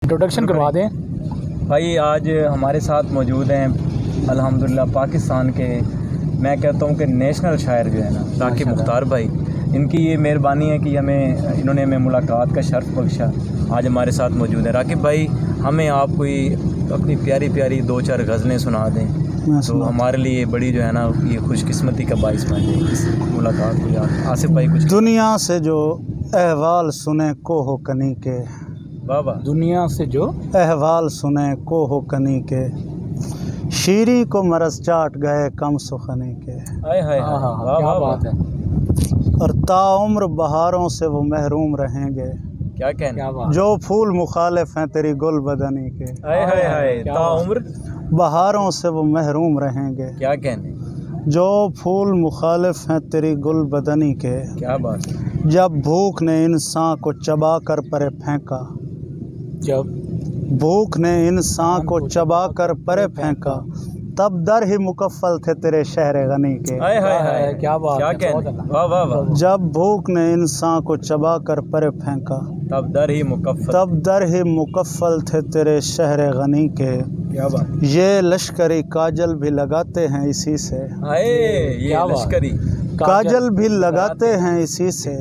Introduction करवा दें भाई। आज हमारे साथ मौजूद हैं अल्हम्दुलिल्लाह पाकिस्तान के, मैं कहता हूँ कि नेशनल शायर जो है ना राकिब मुख्तार भाई। इनकी ये मेहरबानी है कि इन्होंने हमें मुलाकात का शर्फ बख्शा। आज हमारे साथ मौजूद है राकिब भाई। हमें आप कोई अपनी प्यारी प्यारी 2-4 गज़लें सुना दें तो हमारे लिए बड़ी जो है ना ये खुशकिस्मती का बाइस बन जाए इस मुलाकात को। यार आसिफ भाई कुछ दुनिया से जो अहवाल सुने को हो कनी के, बाबा दुनिया से जो अहवाल सुने को हो कनी के, शीरी को मरस चाट गए कम सुखनी के। हाय हाय क्या बात है। और ताउम्र बहारों से वो महरूम रहेंगे, क्या कहने, जो फूल मुखालिफ हैं तेरी गुल बदनी के। हाय हाय हाय ताउम्र बहारों से वो महरूम रहेंगे, क्या कहने, जो फूल मुखालिफ हैं तेरी गुल बदनी के। क्या बात है। जब भूख ने इंसान को चबा कर परे फेंका, जब भूख ने इंसान को चबा कर परे फेंका, तब दर ही मुकफ़ल थे तेरे शहर गनी के। हाय हाय हाय क्या बात क्या है। कहने, वाह वाह वाह। जब भूख ने इंसान को चबा कर परे फेंका, तब दर ही मुकफ़ल थे तेरे शहर गनी के। क्या बात। ये लश्करी काजल भी लगाते हैं इसी से, हाय ये लश्करी काजल भी लगाते हैं इसी से।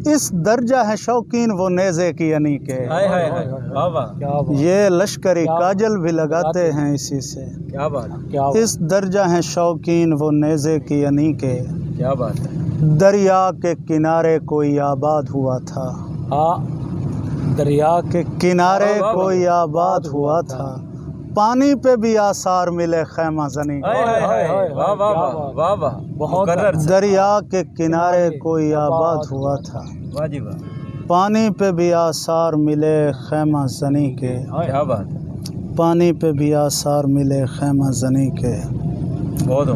इस दर्जा है शौकीन वो नेज़े की अनी के। हाय हाय हाय वाह वाह। ये लश्करी काजल भी लगाते हैं इसी से। क्या बात। इस दर्जा है शौकीन वो नेज़े की अनी के। क्या बात है। दरिया के किनारे कोई आबाद हुआ था, दरिया के किनारे कोई आबाद हुआ था, पानी पे भी आसार मिले खैमा जनी के। वाह वाह वाह वाह बहुत। दरिया के किनारे कोई आबाद हुआ था, वाह जी वाह, पानी पे भी आसार मिले खैमा जनी के। क्या बात है। पानी पे भी आसार मिले खैमा जनी के। बहुत